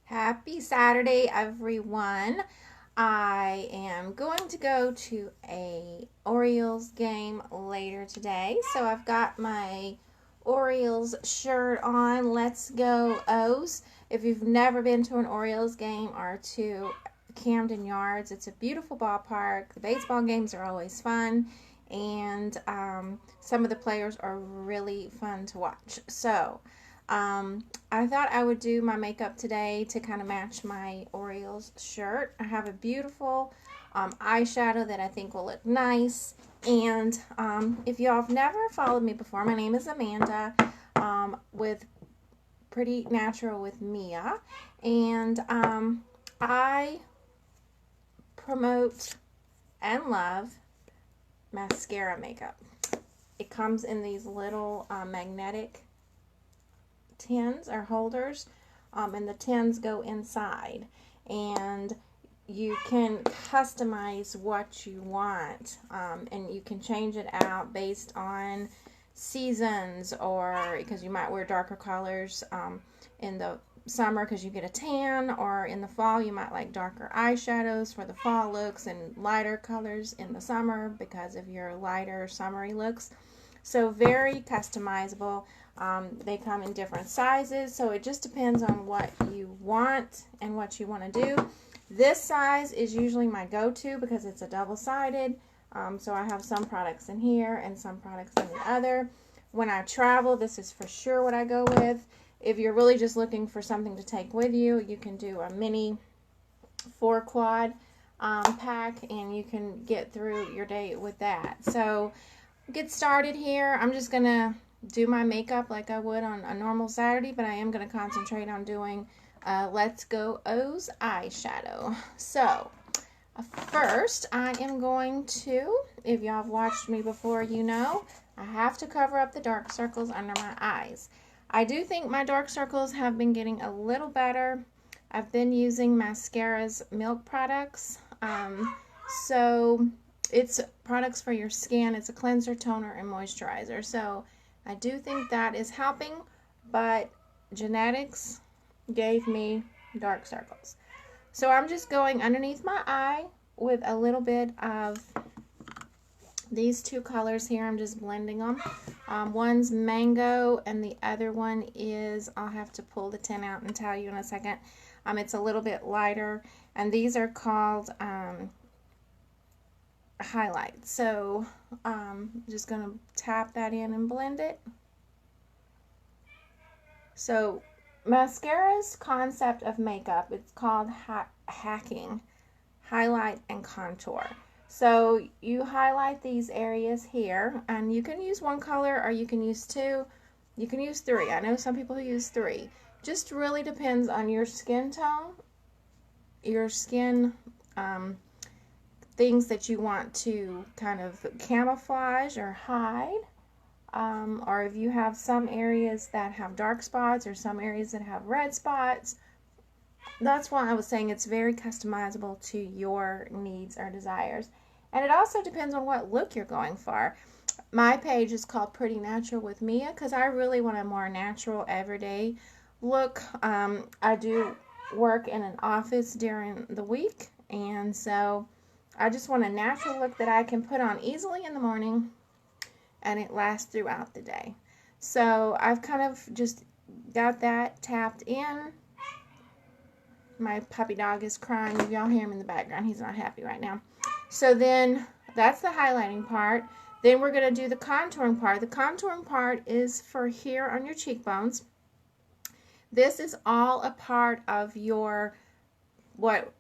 Happy Saturday, everyone. I am going to go to a Orioles game later today. So I've got my Orioles shirt on. Let's go O's. If you've never been to an Orioles game or to Camden Yards, it's a beautiful ballpark. The baseball games are always fun. And some of the players are really fun to watch. I thought I would do my makeup today to kind of match my Orioles shirt. I have a beautiful eyeshadow that I think will look nice. And if y'all have never followed me before, my name is Amanda with Pretty Natural with Mia. And I promote and love mascara makeup. It comes in these little magnetic tins or holders, and the tins go inside, and you can customize what you want, and you can change it out based on seasons, or because you might wear darker colors in the summer because you get a tan, or in the fall you might like darker eyeshadows for the fall looks and lighter colors in the summer because of your lighter summery looks. So very customizable. They come in different sizes, so it just depends on what you want and what you want to do. This size is usually my go-to because it's a double-sided, so I have some products in here and some products in the other. When I travel, this is for sure what I go with. If you're really just looking for something to take with you, you can do a mini 4-quad pack, and you can get through your day with that. So get started here. I'm just going to do my makeup like I would on a normal Saturday, but I am going to concentrate on doing Let's Go O's eyeshadow. So first I am going to, if y'all have watched me before, you know I have to cover up the dark circles under my eyes. I do think my dark circles have been getting a little better. I've been using Mascara's Milk products. So it's products for your skin. It's a cleanser, toner, and moisturizer. So I do think that is helping, but genetics gave me dark circles. So I'm just going underneath my eye with a little bit of these two colors here. I'm just blending them. One's mango and the other one is, I'll have to pull the tin out and tell you in a second. It's a little bit lighter, and these are called highlights. So I'm just going to tap that in and blend it. So mascara's concept of makeup, it's called hacking, highlight and contour. So you highlight these areas here, and you can use one color or you can use two. You can use three. I know some people who use three. Just really depends on your skin tone, your skin things that you want to kind of camouflage or hide, or if you have some areas that have dark spots or some areas that have red spots. That's why I was saying it's very customizable to your needs or desires. And it also depends on what look you're going for. My page is called Pretty Natural with Mia because I really want a more natural, everyday look. I do work in an office during the week, and so I just want a natural look that I can put on easily in the morning and it lasts throughout the day. So I've kind of just got that tapped in. My puppy dog is crying. If y'all hear him in the background, he's not happy right now. So then that's the highlighting part. Then we're going to do the contouring part. The contouring part is for here on your cheekbones. This is all a part of your, what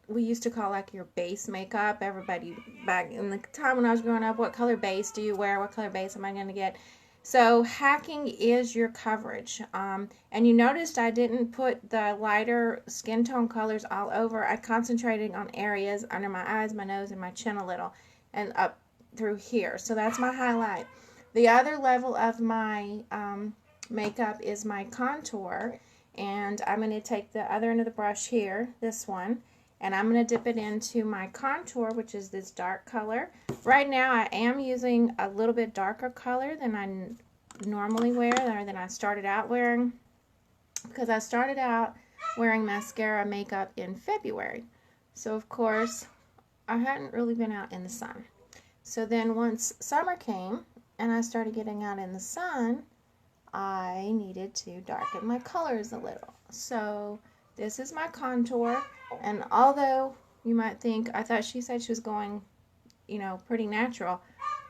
we used to call like your base makeup. Everybody back in the time when I was growing up, what color base do you wear? What color base am I going to get? So hacking is your coverage. And you noticed I didn't put the lighter skin tone colors all over. I concentrated on areas under my eyes, my nose, and my chin a little, and up through here. So that's my highlight. The other level of my makeup is my contour. And I'm going to take the other end of the brush here, this one, and I'm going to dip it into my contour, which is this dark color. Right now I am using a little bit darker color than I normally wear, or than I started out wearing, because I started out wearing mascara makeup in February. So of course, I hadn't really been out in the sun. So then once summer came and I started getting out in the sun, I needed to darken my colors a little. So this is my contour, and although you might think, I thought she said she was going, you know, pretty natural.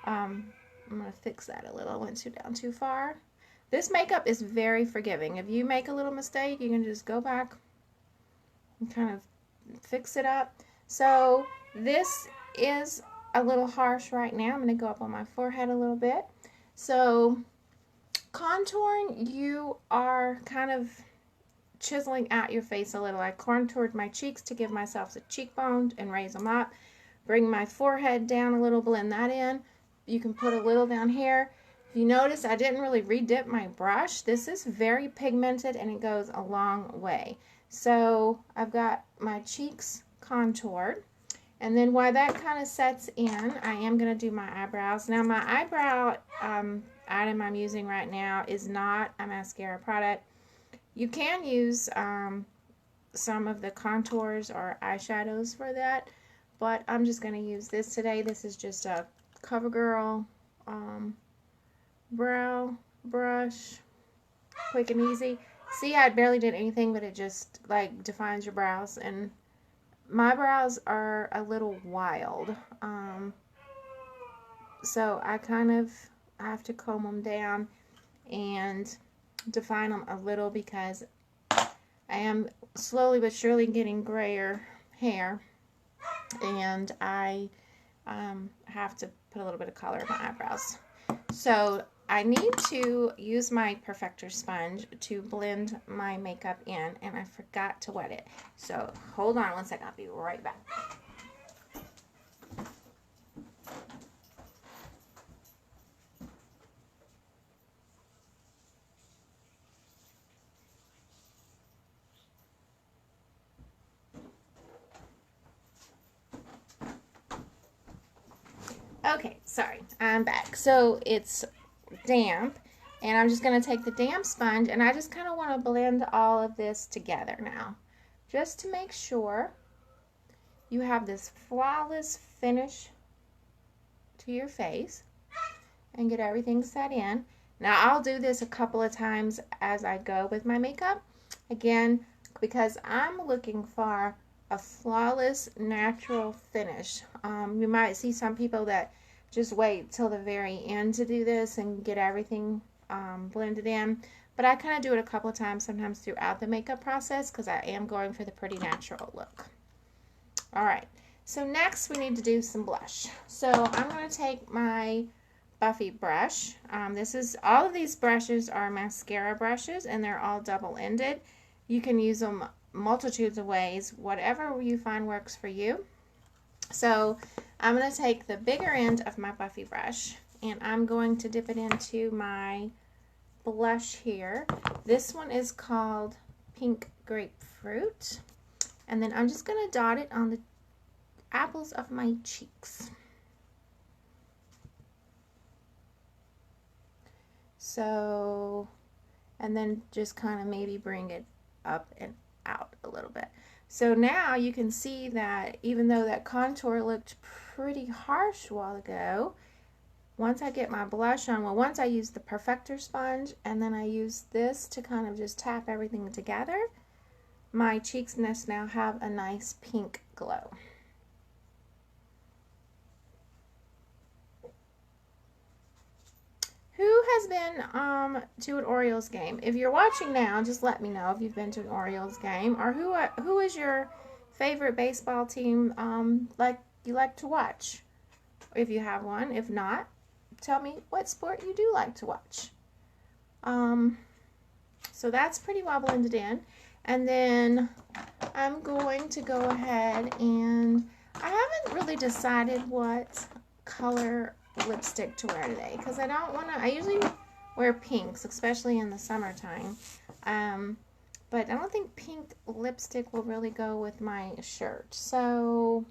I'm going to fix that a little. I went down too far. This makeup is very forgiving. If you make a little mistake, you can just go back and kind of fix it up. So this is a little harsh right now. I'm going to go up on my forehead a little bit. So contouring, you are kind of chiseling out your face a little. I contoured my cheeks to give myself a cheekbone and raise them up. Bring my forehead down a little, blend that in. You can put a little down here. If you notice, I didn't really redip my brush. This is very pigmented and it goes a long way. So I've got my cheeks contoured. And then while that kind of sets in, I am going to do my eyebrows. Now my eyebrow item I'm using right now is not a mascara product. You can use some of the contours or eyeshadows for that, but I'm just going to use this today. This is just a CoverGirl brow brush, quick and easy. See, I barely did anything, but it just like defines your brows, and my brows are a little wild, so I kind of have to comb them down and define them a little because I am slowly but surely getting grayer hair, and I have to put a little bit of color in my eyebrows. So I need to use my Perfector sponge to blend my makeup in, and I forgot to wet it. So hold on one second, I'll be right back. Okay, sorry, I'm back. So it's damp, and I'm just going to take the damp sponge, and I just kind of want to blend all of this together now, just to make sure you have this flawless finish to your face and get everything set in. Now I'll do this a couple of times as I go with my makeup, again, because I'm looking for a flawless natural finish. You might see some people that just wait till the very end to do this and get everything blended in, but I kind of do it a couple of times sometimes throughout the makeup process because I am going for the pretty natural look. Alright, so next we need to do some blush. So I'm going to take my Buffy brush. All of these brushes are mascara brushes, and they're all double-ended. You can use them multitudes of ways, whatever you find works for you. So I'm going to take the bigger end of my Buffy brush, and I'm going to dip it into my blush here. This one is called Pink Grapefruit, and then I'm just going to dot it on the apples of my cheeks. So, and then just kind of maybe bring it up and out a little bit. So now you can see that even though that contour looked pretty harsh a while ago, once I get my blush on, well, once I use the Perfector sponge and then I use this to kind of just tap everything together, my cheeks now have a nice pink glow. Who has been to an Orioles game? If you're watching now, just let me know if you've been to an Orioles game, or who is your favorite baseball team you like to watch, if you have one. If not, tell me what sport you do like to watch. So that's pretty well blended in, and then I'm going to go ahead and I haven't really decided what color lipstick to wear today because I don't want to. I usually wear pinks, especially in the summertime, but I don't think pink lipstick will really go with my shirt. So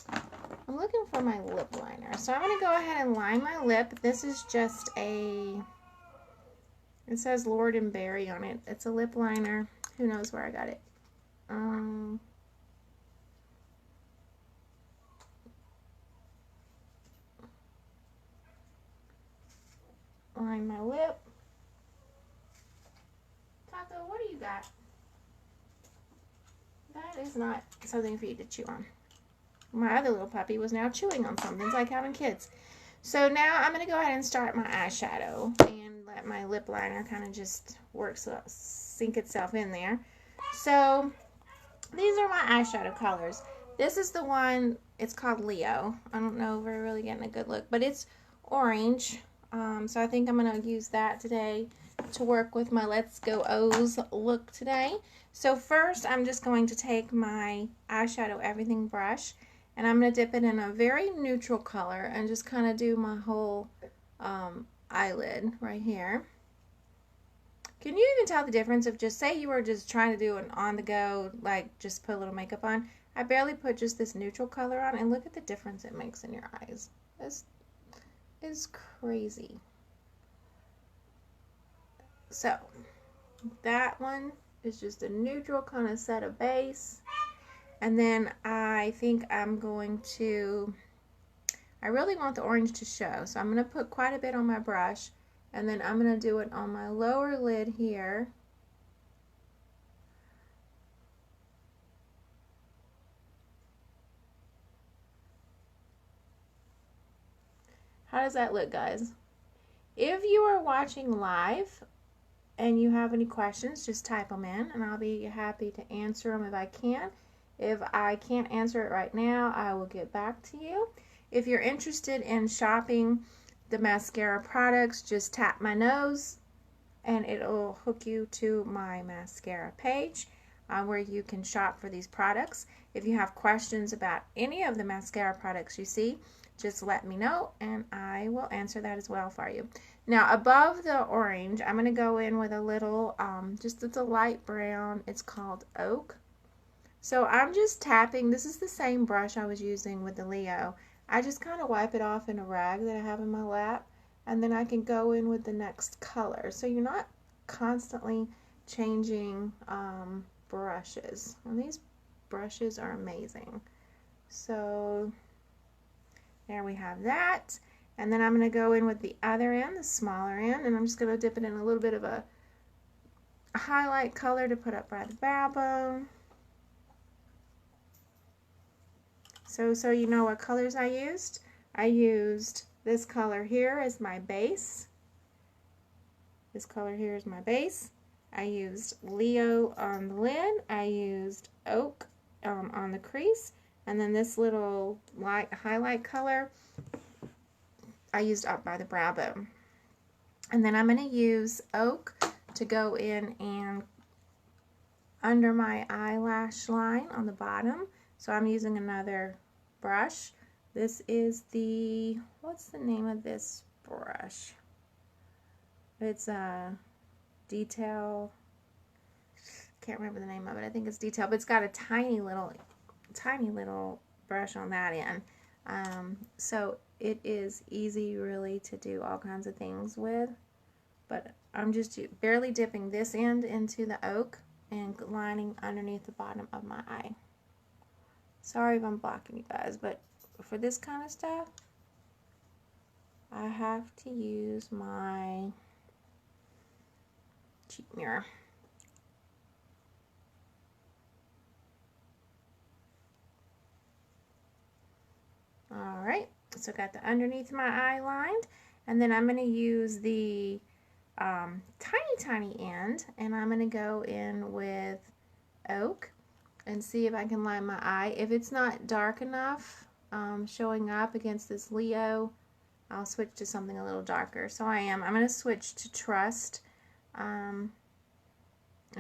I'm looking for my lip liner. So I'm going to go ahead and line my lip. This is just it says Lord and Berry on it. It's a lip liner. Who knows where I got it. Line my lip. Taco, what do you got? That is not something for you to chew on. My other little puppy was now chewing on something. It's like having kids. So now I'm going to go ahead and start my eyeshadow and let my lip liner kind of just sink itself in there. So these are my eyeshadow colors. This is the one, it's called Leo. I don't know if we're really getting a good look, but it's orange. So I think I'm going to use that today to work with my Let's Go O's look today. So first I'm just going to take my eyeshadow everything brush and I'm going to dip it in a very neutral color and just kind of do my whole eyelid right here. Can you even tell the difference of just, say you were just trying to do an on-the-go, like just put a little makeup on? I barely put just this neutral color on, and look at the difference it makes in your eyes. This is crazy. So, that one is just a neutral kind of set of base. And then I think I'm going to, I really want the orange to show, so I'm going to put quite a bit on my brush. And then I'm going to do it on my lower lid here. How does that look, guys? If you are watching live and you have any questions, just type them in and I'll be happy to answer them if I can. If I can't answer it right now, I will get back to you. If you're interested in shopping the mascara products, just tap my nose and it'll hook you to my mascara page where you can shop for these products. If you have questions about any of the mascara products you see, just let me know and I will answer that as well for you. Now above the orange, I'm going to go in with a little, just it's a light brown, it's called Oak. So I'm just tapping, this is the same brush I was using with the Leo. I just kind of wipe it off in a rag that I have in my lap, and then I can go in with the next color. So you're not constantly changing brushes. And these brushes are amazing. So there we have that. And then I'm going to go in with the other end, the smaller end, and I'm just going to dip it in a little bit of a highlight color to put up by the brow bone. So you know what colors I used? I used this color here as my base. This color here is my base. I used Leo on the lid. I used Oak on the crease. And then this little light highlight color I used up by the brow bone. And then I'm going to use Oak to go in and under my eyelash line on the bottom. So I'm using another brush. This is the, what's the name of this brush? It's a Detail, can't remember the name of it. I think it's Detail, but it's got a tiny little brush on that end. So it is easy really to do all kinds of things with, but I'm just barely dipping this end into the Oak and lining underneath the bottom of my eye. Sorry if I'm blocking you guys, but for this kind of stuff, I have to use my cheap mirror. Alright, so got the underneath my eye lined, and then I'm going to use the tiny end, and I'm going to go in with Oak and see if I can line my eye. If it's not dark enough showing up against this Leo, I'll switch to something a little darker. So I'm going to switch to Trust and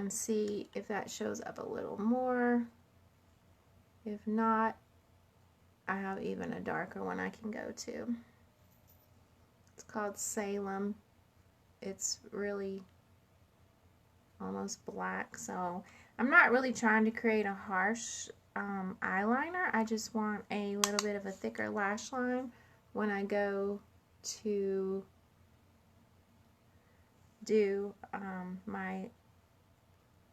see if that shows up a little more. If not, I have even a darker one I can go to. It's called Salem. It's really almost black, so I'm not really trying to create a harsh eyeliner. I just want a little bit of a thicker lash line when I go to do my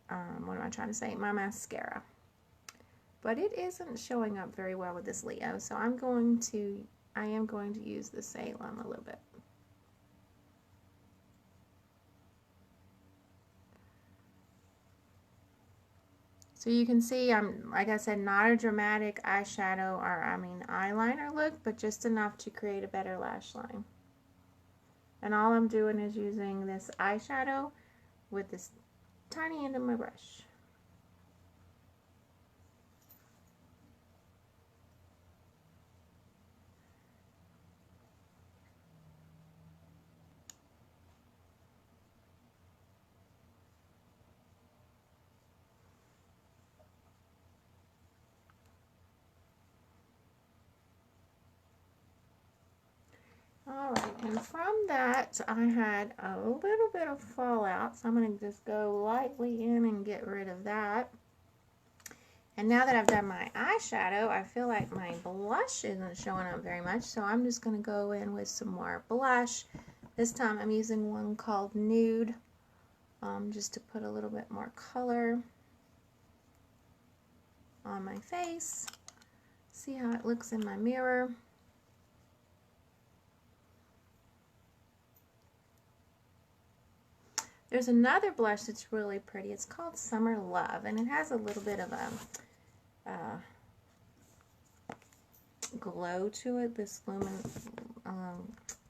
what am I trying to say? My mascara. But it isn't showing up very well with this Leo, so I am going to use the Salem a little bit. So you can see I'm, like I said, not a dramatic eyeshadow or, eyeliner look, but just enough to create a better lash line. And all I'm doing is using this eyeshadow with this tiny end of my brush. Alright, and from that I had a little bit of fallout, so I'm going to just go lightly in and get rid of that. And now that I've done my eyeshadow, I feel like my blush isn't showing up very much, so I'm just going to go in with some more blush. This time I'm using one called Nude, just to put a little bit more color on my face. See how it looks in my mirror. There's another blush that's really pretty. It's called Summer Love, and it has a little bit of a glow to it, this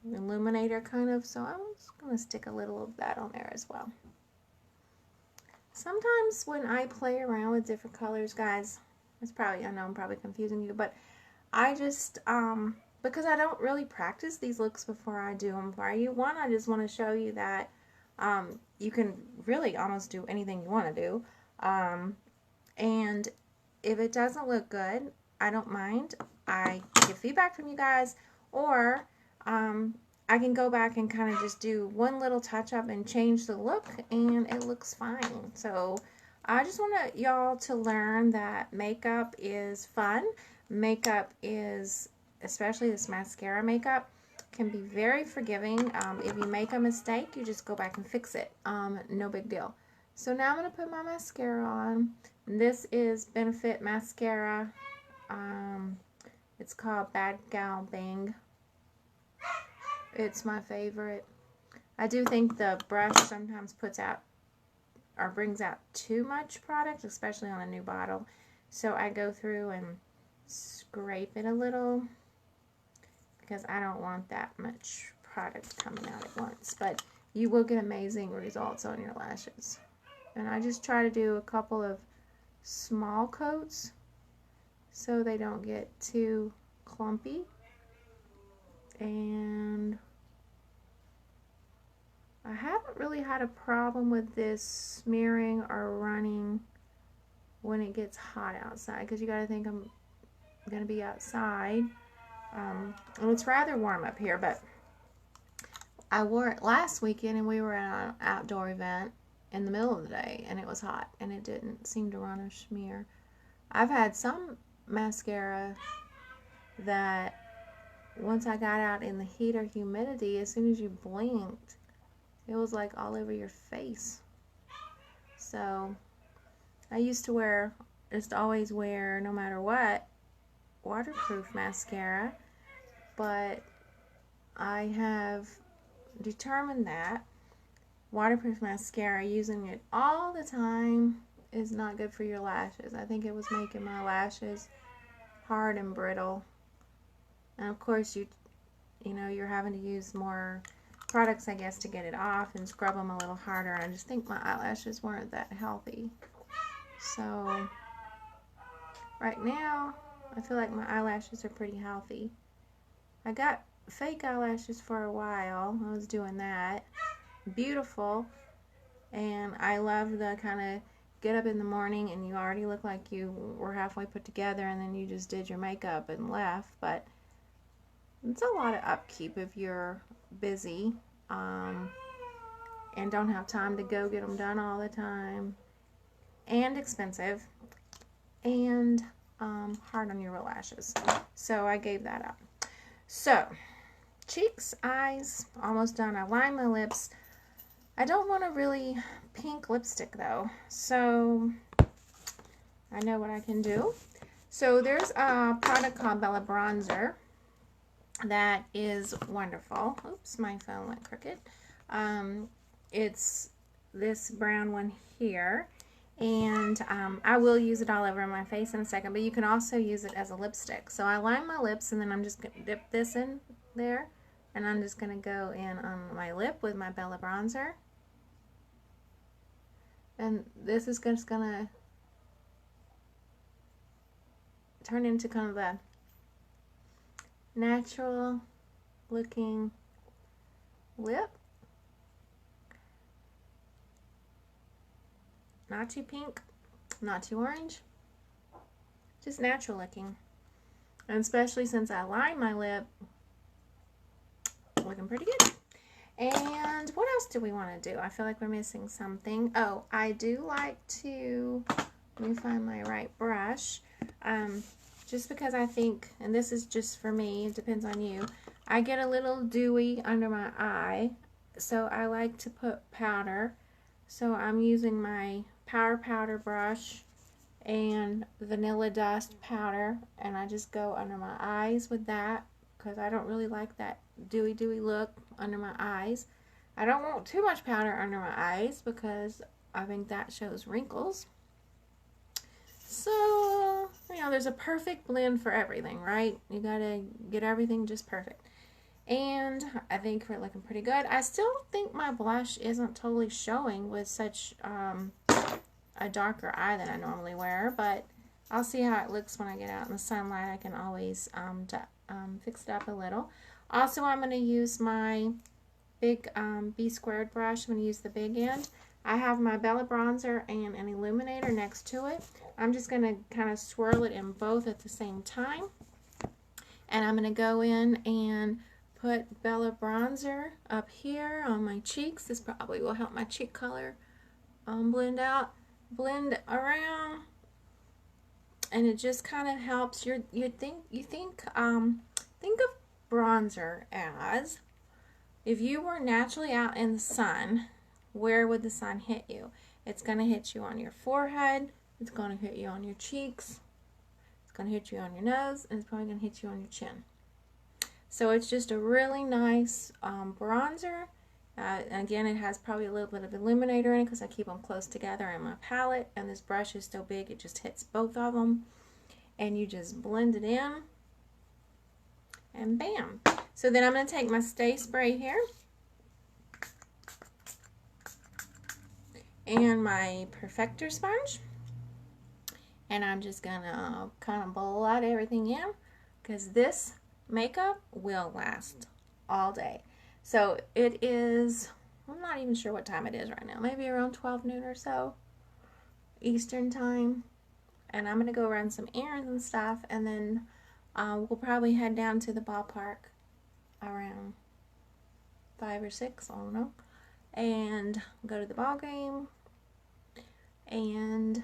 illuminator kind of, so I'm just going to stick a little of that on there as well. Sometimes when I play around with different colors, guys, I know I'm probably confusing you, but I just, because I don't really practice these looks before I do them for you, I just want to show you that you can really almost do anything you want to do, and if it doesn't look good, I don't mind. I get feedback from you guys, or I can go back and kind of just do one little touch up and change the look, and it looks fine. So I just want y'all to learn that makeup is fun. Makeup is, especially this mascara makeup, can be very forgiving. If you make a mistake, you just go back and fix it. No big deal. So now I'm going to put my mascara on. This is Benefit Mascara. It's called Bad Gal Bang. It's my favorite. I do think the brush sometimes puts out or brings out too much product, especially on a new bottle. So I go through and scrape it a little, because I don't want that much product coming out at once. But you will get amazing results on your lashes. And I just try to do a couple of small coats so they don't get too clumpy. And I haven't really had a problem with this smearing or running when it gets hot outside, because you got to think I'm going to be outside. And it's rather warm up here, but I wore it last weekend and we were at an outdoor event in the middle of the day and it was hot and it didn't seem to run or smear. I've had some mascara that once I got out in the heat or humidity, as soon as you blinked, it was like all over your face. So I used to always wear, no matter what, waterproof mascara, but I have determined that waterproof mascara, using it all the time, is not good for your lashes. I think it was making my lashes hard and brittle. And of course you're having to use more products, I guess, to get it off and scrub them a little harder. I just think my eyelashes weren't that healthy. So right now I feel like my eyelashes are pretty healthy. I got fake eyelashes for a while. I was doing that. Beautiful. And I love the kind of get up in the morning and you already look like you were halfway put together and then you just did your makeup and left. But it's a lot of upkeep if you're busy and don't have time to go get them done all the time, and expensive, and hard on your lashes. So I gave that up. So cheeks, eyes, almost done. I lined my lips. I don't want a really pink lipstick though, so I know what I can do. So there's a product called Bella Bronzer that is wonderful. Oops, my phone went crooked. It's this brown one here, and I will use it all over my face in a second, but you can also use it as a lipstick. So I line my lips, and then I'm just going to dip this in there, and I'm just going to go in on my lip with my Bella Bronzer. And this is just going to turn into kind of a natural looking lip. Not too pink, not too orange, just natural looking. And especially since I line my lip, looking pretty good. And what else do we want to do? I feel like we're missing something. Oh, I do like to, let me find my right brush. Just because I think, and this is just for me, it depends on you, I get a little dewy under my eye, so I like to put powder. So I'm using my Power Powder brush and Vanilla Dust powder, and I just go under my eyes with that because I don't really like that dewy look under my eyes. I don't want too much powder under my eyes because I think that shows wrinkles. So, you know, there's a perfect blend for everything, right? You gotta get everything just perfect. And I think we're looking pretty good. I still think my blush isn't totally showing with such a darker eye than I normally wear, but I'll see how it looks when I get out in the sunlight. I can always fix it up a little. Also, I'm going to use my big B squared brush. I'm going to use the big end. I have my Bella Bronzer and an illuminator next to it. I'm just going to kind of swirl it in both at the same time. And I'm going to go in and put Bella Bronzer up here on my cheeks. This probably will help my cheek color blend out, blend around, and it just kind of helps. You think of bronzer as if you were naturally out in the sun. Where would the sun hit you? It's going to hit you on your forehead. It's going to hit you on your cheeks. It's going to hit you on your nose, and it's probably going to hit you on your chin. So it's just a really nice bronzer. Again, it has probably a little bit of illuminator in it because I keep them close together in my palette. And this brush is so big, it just hits both of them. And you just blend it in. And bam. So then I'm going to take my Stay Spray here. And my Perfector sponge. And I'm just going to kind of blot everything in. Because this makeup will last all day. So it is, I'm not even sure what time it is right now. Maybe around 12 noon or so Eastern time. And I'm going to go run some errands and stuff. And then we'll probably head down to the ballpark around 5 or 6, I don't know. And go to the ball game. And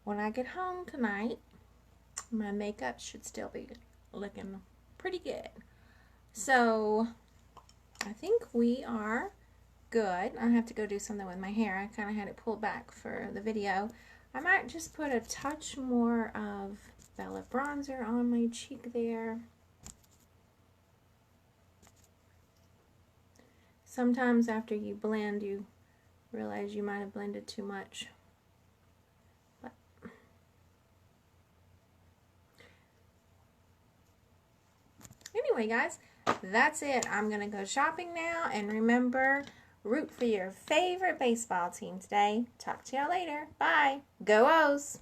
when I get home tonight, my makeup should still be looking pretty good. So I think we are good. I have to go do something with my hair. I kind of had it pulled back for the video. I might just put a touch more of Bella Bronzer on my cheek there. Sometimes after you blend, you realize you might have blended too much. But anyway, guys, that's it. I'm going to go shopping now. And remember, root for your favorite baseball team today. Talk to y'all later. Bye. Go O's!